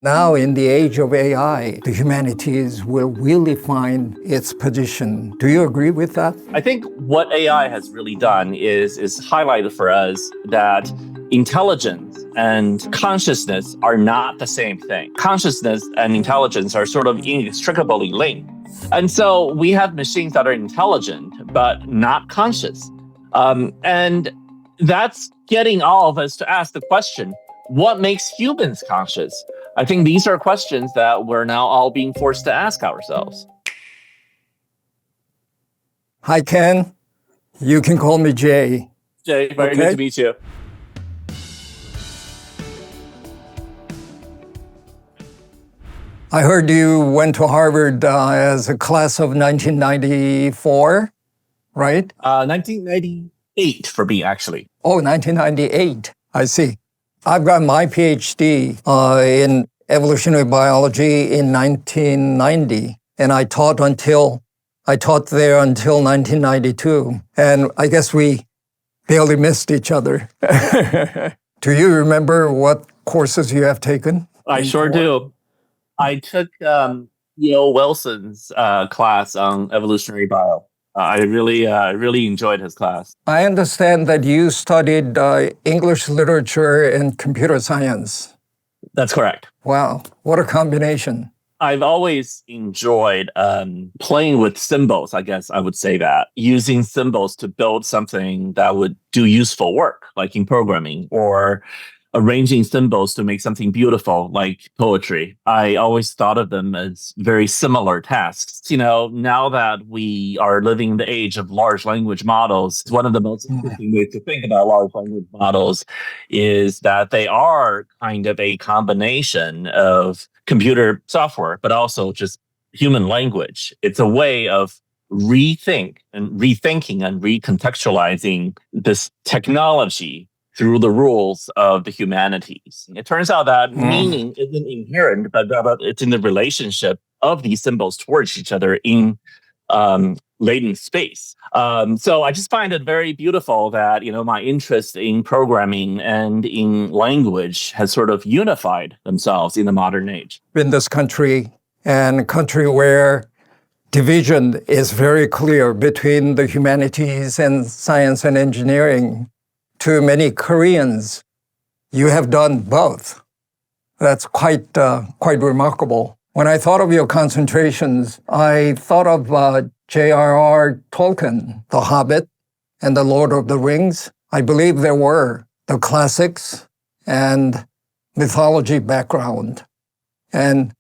Now, in the age of AI, the humanities will really find its position. Do you agree with that? I think what AI has really done is highlighted for us that intelligence and consciousness are not the same thing. Consciousness and intelligence are sort of inextricably linked. And so we have machines that are intelligent, but not conscious. And that's getting all of us to ask the question, what makes humans conscious? I think these are questions that we're now all being forced to ask ourselves. Hi, Ken. You can call me Jay. Jay, very good to meet you. I heard you went to Harvard as a class of 1994, right? 1998 for me, actually. Oh, 1998. I see. I've got my PhD in evolutionary biology in 1990, and I taught there until 1992. And I guess we barely missed each other. Do you remember what courses you have taken? I sure do. I took E.O. Wilson's class on evolutionary bio. I really enjoyed his class. I understand that you studied English literature and computer science. That's correct. Wow, what a combination. I've always enjoyed playing with symbols, I guess I would say that. Using symbols to build something that would do useful work, like in programming, or arranging symbols to make something beautiful, like poetry. I always thought of them as very similar tasks. You know, now that we are living in the age of large language models, one of the most interesting ways to think about large language models is that they are kind of a combination of computer software, but also just human language. It's a way of rethinking and recontextualizing this technology through the rules of the humanities. It turns out that meaning isn't inherent, but it's in the relationship of these symbols towards each other in latent space. So I just find it very beautiful that, you know, my interest in programming and in language has sort of unified themselves in the modern age. In this country, and a country where division is very clear between the humanities and science and engineering, to many Koreans, you have done both. That's quite remarkable. When I thought of your concentrations, I thought of J.R.R. Tolkien, The Hobbit and The Lord of the Rings. I believe there were the classics and mythology background. And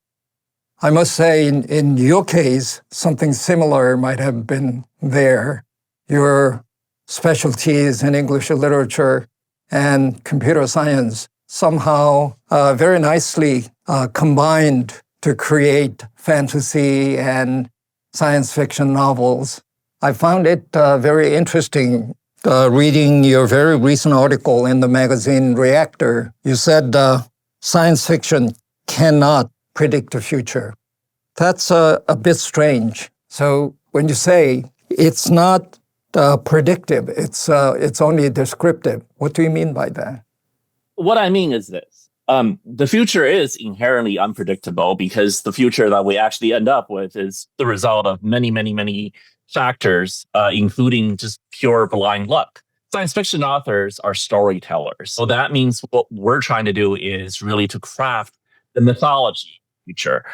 I must say, in your case, something similar might have been there. Your specialties in English literature and computer science somehow very nicely combined to create fantasy and science fiction novels. I found it very interesting reading your very recent article in the magazine Reactor. You said science fiction cannot predict the future. That's a bit strange. So when you say it's not predictive, it's only descriptive, what do you mean by that? What I mean is this. The future is inherently unpredictable because the future that we actually end up with is the result of many, many, many factors, including just pure blind luck. Science fiction authors are storytellers. So that means what we're trying to do is really to craft the mythology future.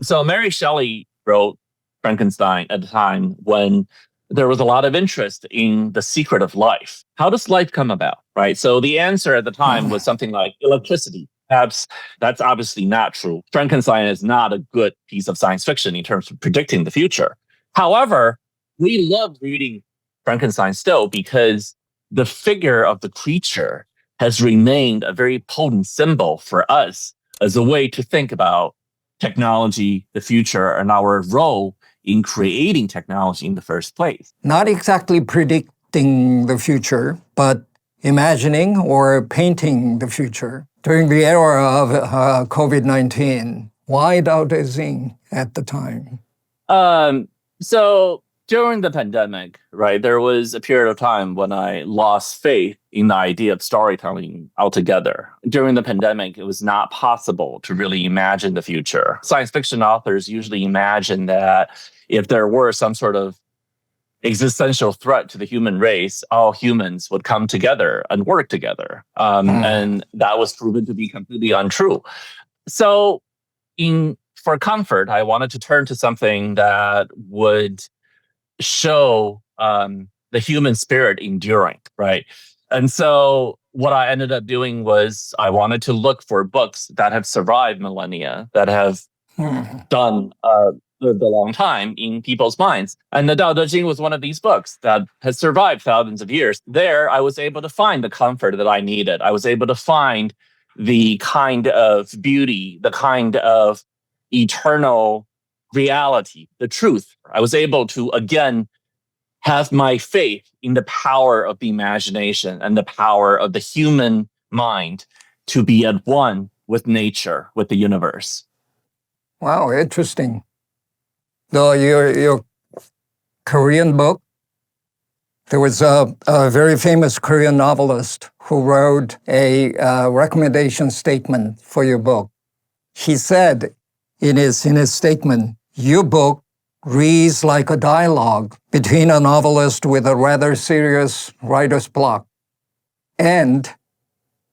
So Mary Shelley wrote Frankenstein at a time when there was a lot of interest in the secret of life. How does life come about, right? So the answer at the time was something like electricity. Perhaps that's obviously not true. Frankenstein is not a good piece of science fiction in terms of predicting the future. However, we love reading Frankenstein still because the figure of the creature has remained a very potent symbol for us as a way to think about technology, the future, and our role in creating technology in the first place. Not exactly predicting the future, but imagining or painting the future. During the era of COVID-19, why Dao De Jing at the time? So during the pandemic, right, there was a period of time when I lost faith in the idea of storytelling altogether. During the pandemic, it was not possible to really imagine the future. Science fiction authors usually imagine that if there were some sort of existential threat to the human race, all humans would come together and work together. And that was proven to be completely untrue. So for comfort, I wanted to turn to something that would show the human spirit enduring, right? And so what I ended up doing was I wanted to look for books that have survived millennia, that have done lived a long time in people's minds. And the Tao Te Ching was one of these books that has survived thousands of years. There, I was able to find the comfort that I needed. I was able to find the kind of beauty, the kind of eternal reality, the truth. I was able to, again, have my faith in the power of the imagination and the power of the human mind to be at one with nature, with the universe. Wow, interesting. Your Korean book, there was a very famous Korean novelist who wrote a recommendation statement for your book. He said in his statement, your book reads like a dialogue between a novelist with a rather serious writer's block and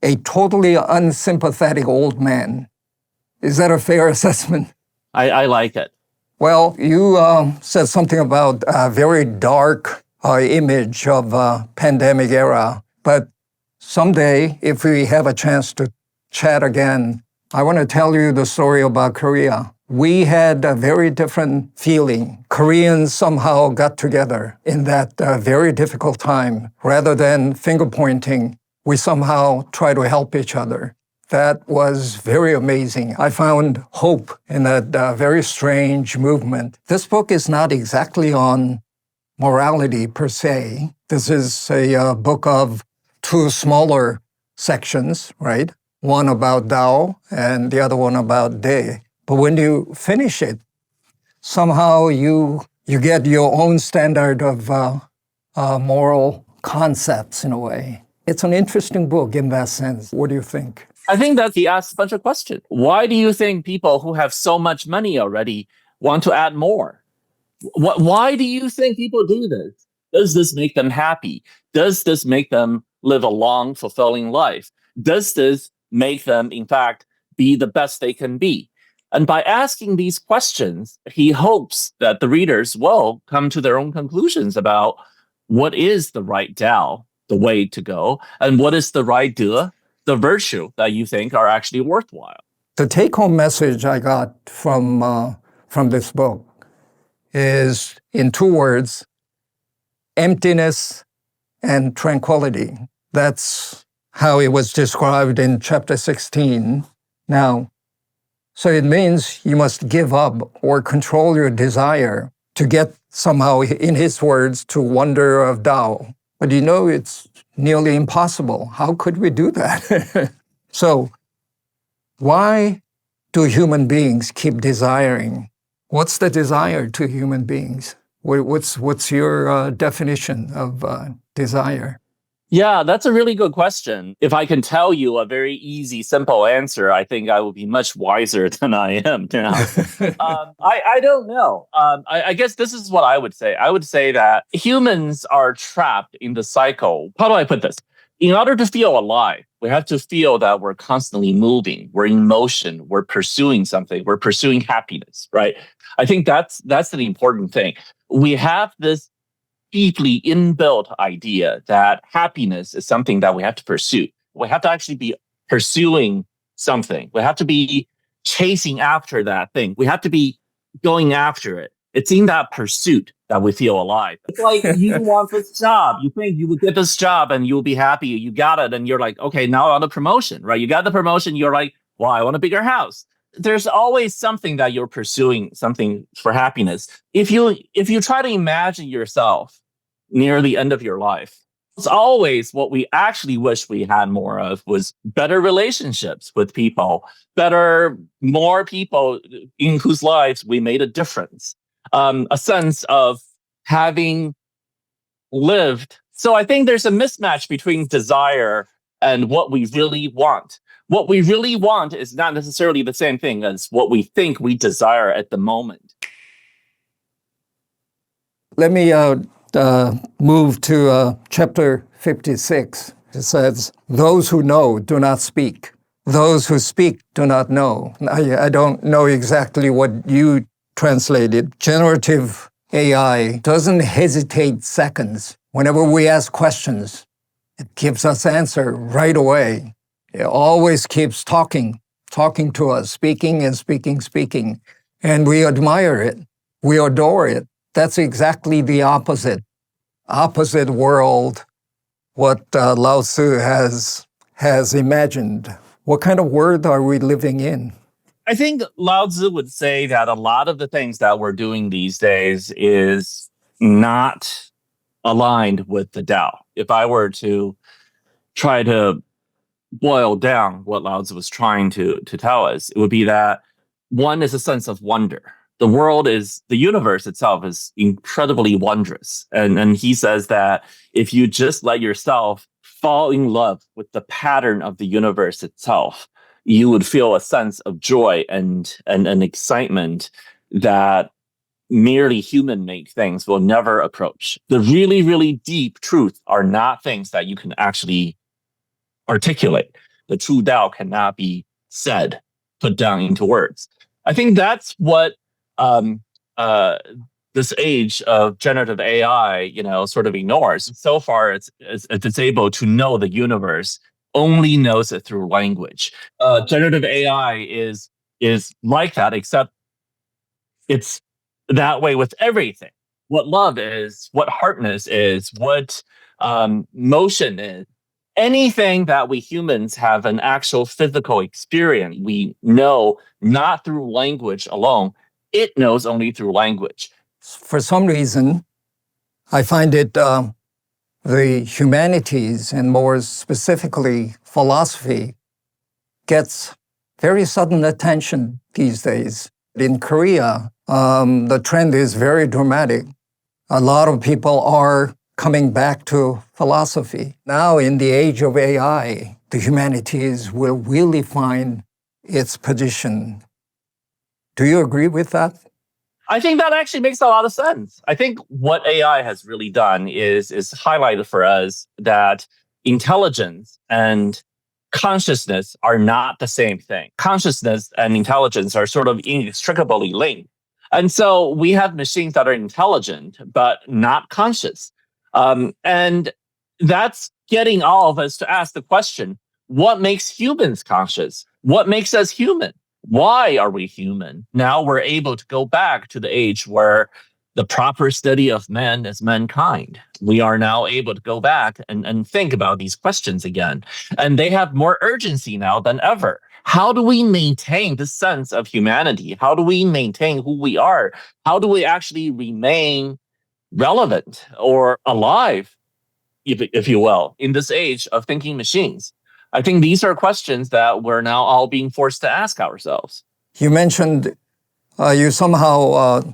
a totally unsympathetic old man. Is that a fair assessment? I like it. Well, you said something about a very dark image of pandemic era, but someday, if we have a chance to chat again, I want to tell you the story about Korea. We had a very different feeling. Koreans somehow got together in that very difficult time. Rather than finger pointing, we somehow try to help each other. That was very amazing. I found hope in that very strange movement. This book is not exactly on morality per se. This is a book of two smaller sections, right? One about Tao and the other one about De. But when you finish it, somehow you get your own standard of moral concepts in a way. It's an interesting book in that sense. What do you think? I think that he asked a bunch of questions. Why do you think people who have so much money already want to add more? Why do you think people do this? Does this make them happy? Does this make them live a long, fulfilling life? Does this make them, in fact, be the best they can be? And by asking these questions, he hopes that the readers will come to their own conclusions about what is the right Tao, the way to go, and what is the right De, the virtue that you think are actually worthwhile. The take-home message I got from this book is, in two words, emptiness and tranquility. That's how it was described in chapter 16. Now, so it means you must give up or control your desire to get somehow, in his words, to wonder of Tao. But you know, it's nearly impossible. How could we do that? So why do human beings keep desiring? What's the desire to human beings? What's your definition of desire? Yeah, that's a really good question. If I can tell you a very easy, simple answer, I think I would be much wiser than I am now. I don't know. I guess this is what I would say. I would say that humans are trapped in the cycle. How do I put this? In order to feel alive, we have to feel that we're constantly moving, we're in motion, we're pursuing something, we're pursuing happiness, right? I think that's an important thing. We have this deeply inbuilt idea that happiness is something that we have to pursue. We have to actually be pursuing something. We have to be chasing after that thing. We have to be going after it. It's in that pursuit that we feel alive. It's like you want this job. You think you will get this job and you'll be happy. You got it. And you're like, okay, now I want a promotion, right? You got the promotion. You're like, well, I want a bigger house. There's always something that you're pursuing, something for happiness. If you try to imagine yourself near the end of your life, it's always what we actually wish we had more of was better relationships with people, more people in whose lives we made a difference, a sense of having lived. So I think there's a mismatch between desire and what we really want. What we really want is not necessarily the same thing as what we think we desire at the moment. Let me move to chapter 56. It says, those who know do not speak. Those who speak do not know. I don't know exactly what you translated. Generative AI doesn't hesitate seconds. Whenever we ask questions, it gives us answer right away. It always keeps talking to us, speaking and speaking. And we admire it. We adore it. That's exactly the opposite world what Lao Tzu has imagined. What kind of world are we living in? I think Lao Tzu would say that a lot of the things that we're doing these days is not aligned with the Tao. If I were to try to boil down what Lao Tzu was trying to tell us, it would be that one is a sense of wonder. The universe itself is incredibly wondrous. And he says that if you just let yourself fall in love with the pattern of the universe itself, you would feel a sense of joy and excitement that merely human-made things will never approach. The really, really deep truth are not things that you can actually articulate. The true Tao cannot be said, put down into words. I think that's what this age of generative AI, sort of ignores. So far, it's able to know the universe, only knows it through language. Generative AI is like that, except it's that way with everything. What love is, what heartness is, what motion is. Anything that we humans have an actual physical experience, we know not through language alone. It knows only through language. For some reason, I find it the humanities, and more specifically philosophy, gets very sudden attention these days. In Korea, the trend is very dramatic. A lot of people are coming back to philosophy. Now, in the age of AI, the humanities will really find its position. Do you agree with that? I think that actually makes a lot of sense. I think what AI has really done is highlighted for us that intelligence and consciousness are not the same thing. Consciousness and intelligence are sort of inextricably linked. And so we have machines that are intelligent, but not conscious. And that's getting all of us to ask the question, what makes humans conscious? What makes us human? Why are we human? Now we're able to go back to the age where the proper study of man as mankind. We are now able to go back and think about these questions again. And they have more urgency now than ever. How do we maintain the sense of humanity? How do we maintain who we are? How do we actually remain relevant or alive, if you will, in this age of thinking machines? I think these are questions that we're now all being forced to ask ourselves. You mentioned you somehow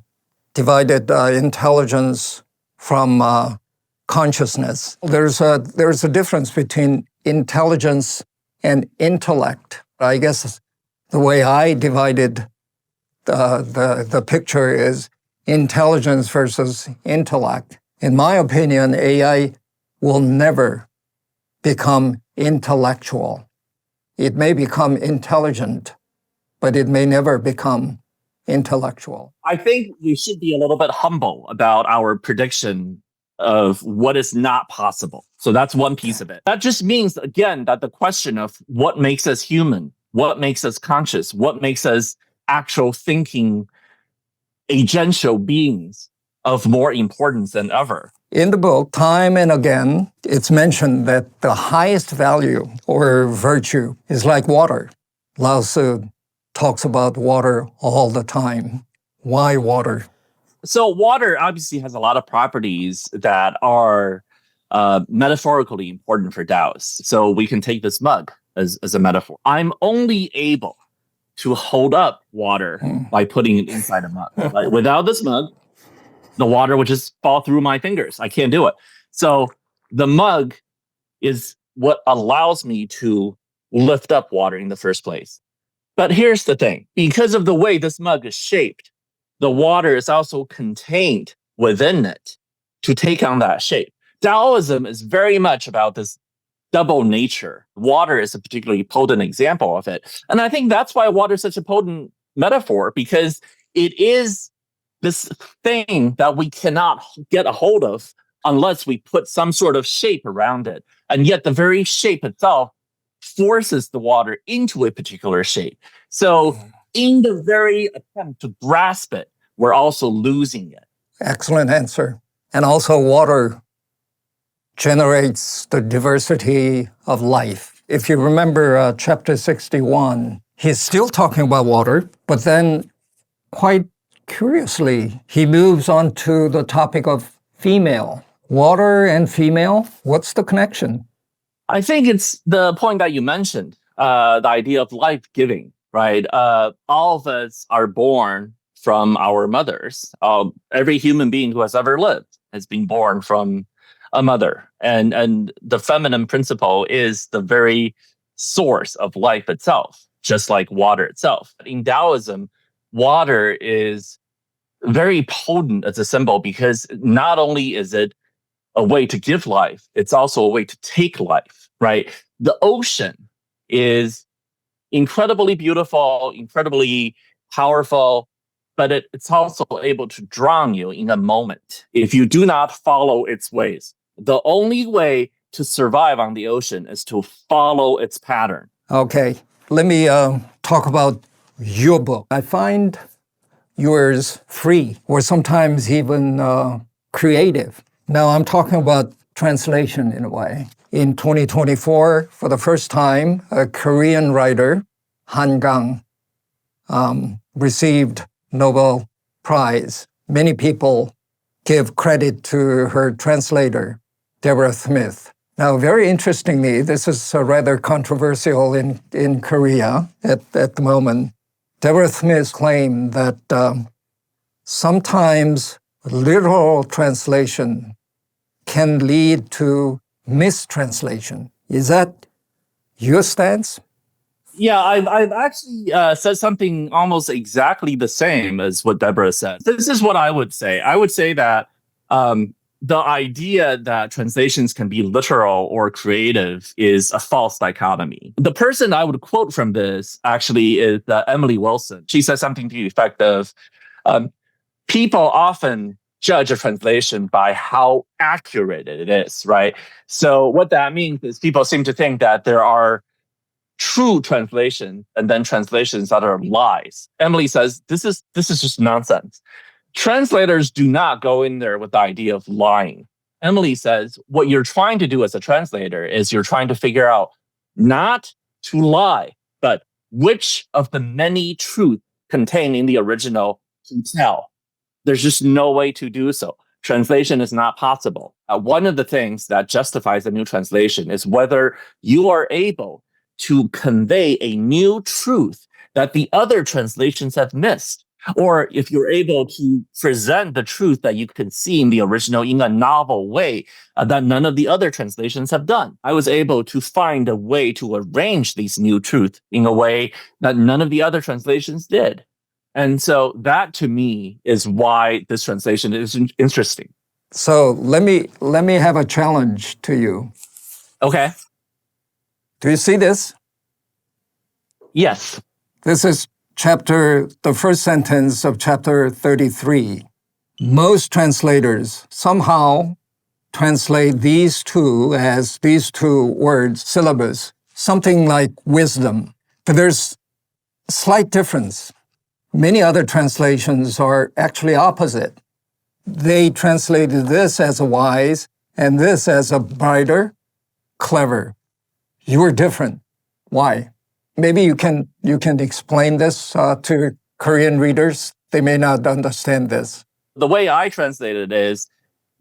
divided intelligence from consciousness. There's a difference between intelligence and intellect. I guess the way I divided the picture is intelligence versus intellect. In my opinion, AI will never become intellectual. It may become intelligent, but it may never become intellectual. I think we should be a little bit humble about our prediction of what is not possible. So that's one piece of it. That just means, again, that the question of what makes us human, what makes us conscious, what makes us actual thinking, agential beings of more importance than ever. In the book, time and again, it's mentioned that the highest value or virtue is like water. Lao Tzu talks about water all the time. Why water? So water obviously has a lot of properties that are metaphorically important for Taoists. So we can take this mug as a metaphor. I'm only able to hold up water by putting it inside a mug. Like, without this mug, The water would just fall through my fingers. I can't do it. So the mug is what allows me to lift up water in the first place. But here's the thing. Because of the way this mug is shaped, the water is also contained within it to take on that shape. Taoism is very much about this double nature. Water is a particularly potent example of it. And I think that's why water is such a potent metaphor, because it is this thing that we cannot get a hold of unless we put some sort of shape around it. And yet the very shape itself forces the water into a particular shape. So in the very attempt to grasp it, we're also losing it. Excellent answer. And also water generates the diversity of life. If you remember chapter 61, he's still talking about water, but then quite curiously, he moves on to the topic of female. Water and female, what's the connection? I think it's the point that you mentioned, the idea of life-giving, right? All of us are born from our mothers. Every human being who has ever lived has been born from a mother. And the feminine principle is the very source of life itself, just like water itself. In Taoism, water is very potent as a symbol because not only is it a way to give life, it's also a way to take life, right? The ocean is incredibly beautiful, incredibly powerful, but it's also able to drown you in a moment if you do not follow its ways. The only way to survive on the ocean is to follow its pattern. Okay, let me talk about your book. I find yours free or sometimes even creative. Now I'm talking about translation in a way. In 2024, for the first time, a Korean writer, Han Gang, received Nobel Prize. Many people give credit to her translator, Deborah Smith. Now, very interestingly, this is rather controversial in Korea at the moment. Deborah Smith claimed that sometimes literal translation can lead to mistranslation. Is that your stance? Yeah, I've actually said something almost exactly the same as what Deborah said. This is what I would say. I would say that the idea that translations can be literal or creative is a false dichotomy. The person I would quote from this actually is Emily Wilson. She says something to the effect of, people often judge a translation by how accurate it is, right? So what that means is people seem to think that there are true translations and then translations that are lies. Emily says, this is just nonsense. Translators do not go in there with the idea of lying. Emily says, what you're trying to do as a translator is you're trying to figure out not to lie, but which of the many truths contained in the original to tell. There's just no way to do so. Translation is not possible. One of the things that justifies a new translation is whether you are able to convey a new truth that the other translations have missed, or if you're able to present the truth that you can see in the original in a novel way that none of the other translations have done. I was able to find a way to arrange these new truths in a way that none of the other translations did. And so that to me is why this translation is interesting. So let me have a challenge to you. Okay. Do you see this? Yes. This is the first sentence of chapter 33. Most translators somehow translate these two words, syllabus, something like wisdom. But there's a slight difference. Many other translations are actually opposite. They translated this as a wise and this as a brighter, clever. You are different. Why? Maybe you can explain this to Korean readers. They may not understand this. The way I translate it is,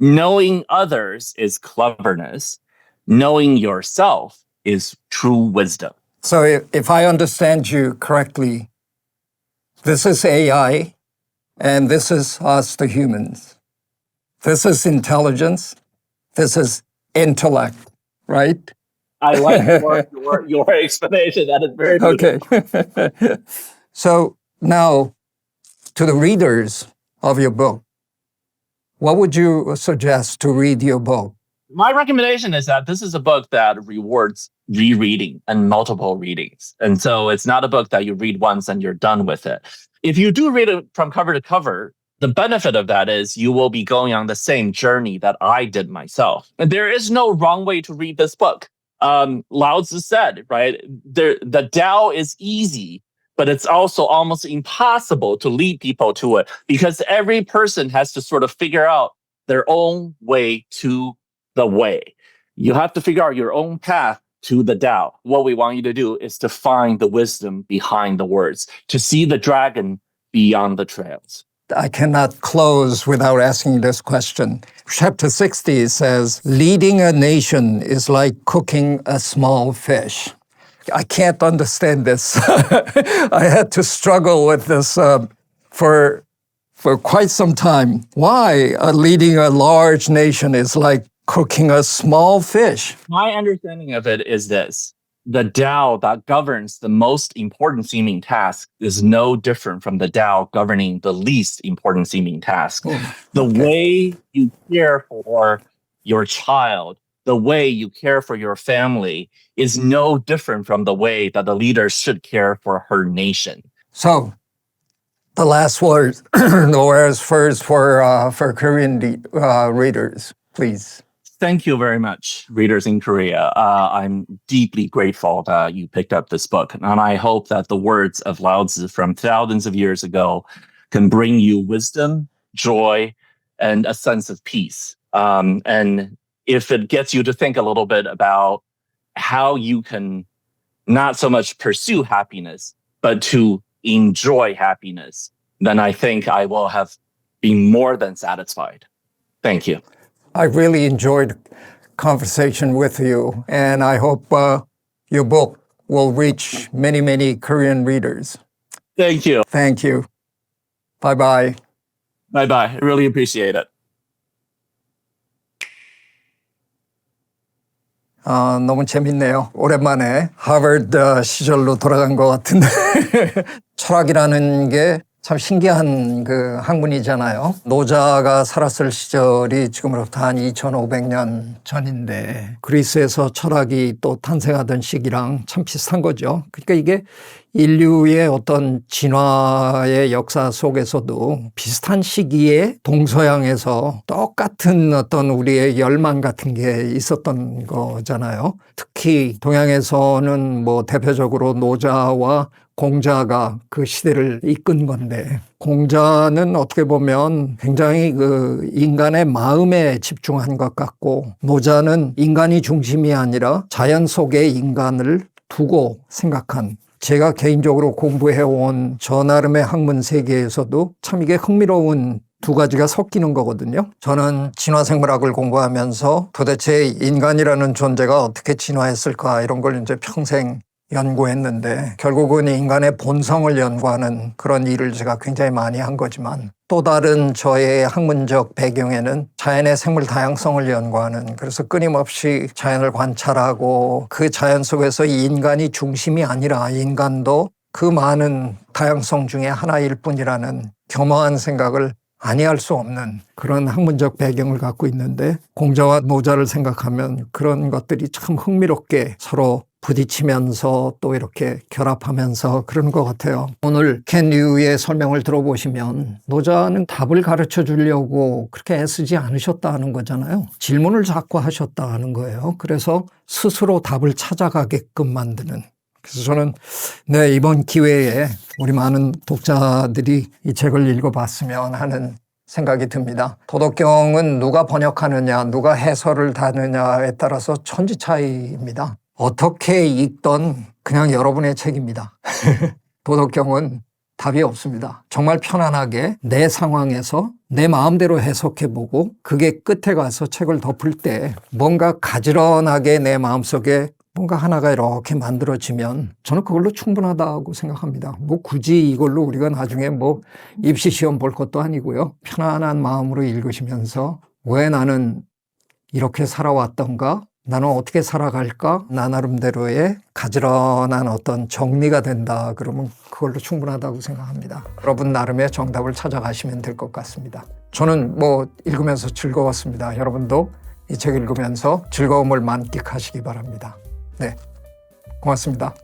knowing others is cleverness. Knowing yourself is true wisdom. So if I understand you correctly, this is AI, and this is us, the humans. This is intelligence. This is intellect, right? I like your explanation. That is very beautiful. Okay. So now, to the readers of your book, what would you suggest to read your book? My recommendation is that this is a book that rewards rereading and multiple readings. And so it's not a book that you read once and you're done with it. If you do read it from cover to cover, the benefit of that is you will be going on the same journey that I did myself. And there is no wrong way to read this book. Lao Tzu said, right, the Tao is easy, but it's also almost impossible to lead people to it because every person has to sort of figure out their own way to the way. You have to figure out your own path to the Tao. What we want you to do is to find the wisdom behind the words, to see the dragon beyond the trails. I cannot close without asking this question. Chapter 60 says, leading a nation is like cooking a small fish. I can't understand this. I had to struggle with this for quite some time. Why leading a large nation is like cooking a small fish? My understanding of it is this. The Tao that governs the most important seeming task is no different from the Tao governing the least important seeming task. The way you care for your child, the way you care for your family is no different from the way that the leader should care for her nation. So, the last words, the words first for Korean readers, please. Thank you very much, readers in Korea. I'm deeply grateful that you picked up this book. And I hope that the words of Lao Tzu from thousands of years ago can bring you wisdom, joy, and a sense of peace. And if it gets you to think a little bit about how you can not so much pursue happiness, but to enjoy happiness, then I think I will have been more than satisfied. Thank you. I really enjoyed conversation with you, and I hope your book will reach many, many Korean readers. Thank you. Thank you. Bye-bye. Bye-bye. I really appreciate it. 너무 재밌네요. 오랜만에 하버드 시절로 돌아간 것 같은데 철학이라는 게 참 신기한 그 학문이잖아요. 노자가 살았을 시절이 지금으로부터 한 2500년 전인데 그리스에서 철학이 또 탄생하던 시기랑 참 비슷한 거죠. 그러니까 이게 인류의 어떤 진화의 역사 속에서도 비슷한 시기에 동서양에서 똑같은 어떤 우리의 열망 같은 게 있었던 거잖아요. 특히 동양에서는 뭐 대표적으로 노자와 공자가 그 시대를 이끈 건데 공자는 어떻게 보면 굉장히 그 인간의 마음에 집중한 것 같고 노자는 인간이 중심이 아니라 자연 속의 인간을 두고 생각한 제가 개인적으로 공부해온 저 나름의 학문 세계에서도 참 이게 흥미로운 두 가지가 섞이는 거거든요. 저는 진화생물학을 공부하면서 도대체 인간이라는 존재가 어떻게 진화했을까 이런 걸 이제 평생 연구했는데 결국은 인간의 본성을 연구하는 그런 일을 제가 굉장히 많이 한 거지만 또 다른 저의 학문적 배경에는 자연의 생물 다양성을 연구하는 그래서 끊임없이 자연을 관찰하고 그 자연 속에서 인간이 중심이 아니라 인간도 그 많은 다양성 중에 하나일 뿐이라는 겸허한 생각을 아니할 수 없는 그런 학문적 배경을 갖고 있는데 공자와 노자를 생각하면 그런 것들이 참 흥미롭게 서로 부딪히면서 또 이렇게 결합하면서 그런 것 같아요. 오늘 켄리우의 설명을 들어보시면 노자는 답을 가르쳐 주려고 그렇게 애쓰지 않으셨다는 거잖아요. 질문을 자꾸 하셨다는 거예요. 그래서 스스로 답을 찾아가게끔 만드는. 그래서 저는 이번 기회에 우리 많은 독자들이 이 책을 읽어봤으면 하는 생각이 듭니다. 도덕경은 누가 번역하느냐, 누가 해설을 다느냐에 따라서 천지 차이입니다. 어떻게 읽던 그냥 여러분의 책입니다. 도덕경은 답이 없습니다. 정말 편안하게 내 상황에서 내 마음대로 해석해보고 그게 끝에 가서 책을 덮을 때 뭔가 가지런하게 내 마음속에 뭔가 하나가 이렇게 만들어지면 저는 그걸로 충분하다고 생각합니다. 뭐 굳이 이걸로 우리가 나중에 뭐 입시시험 볼 것도 아니고요. 편안한 마음으로 읽으시면서 왜 나는 이렇게 살아왔던가? 나는 어떻게 살아갈까? 나 나름대로의 가지런한 어떤 정리가 된다. 그러면 그걸로 충분하다고 생각합니다. 여러분 나름의 정답을 찾아가시면 될 것 같습니다. 저는 읽으면서 즐거웠습니다. 여러분도 이 책 읽으면서 즐거움을 만끽하시기 바랍니다. 네, 고맙습니다.